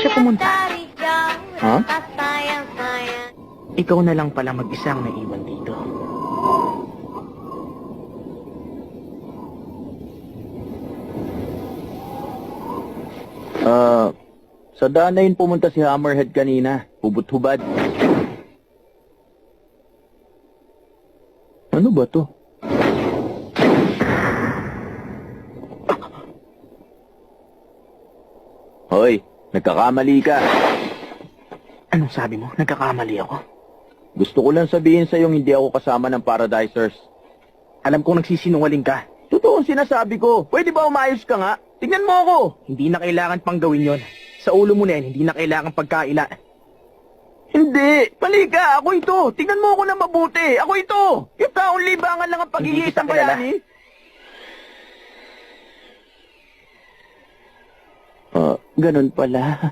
siya pumunta? Ha? Ikaw na lang pala mag-isang naiwan dito. Sa daan na yun pumunta si Hammerhead kanina. Hubot-hubad. Ano ba to? Hoy, nagkakamali ka. Anong sabi mo? Nagkakamali ako? Gusto ko lang sabihin sa'yong hindi ako kasama ng Paradisers. Alam kong nagsisinungaling ka. Totoo ang sinasabi ko. Pwede ba umayos ka nga? Tingnan mo ako. Hindi na kailangan pang gawin yon. Sa ulo mo na yan, hindi na kailangan pagkaila. Hindi! Mali ka! Ako ito! Tingnan mo ako na mabuti! Ako ito! Yung taong libangan lang ang Hindi pag-iisang kita kilala. bayani! Ganun pala.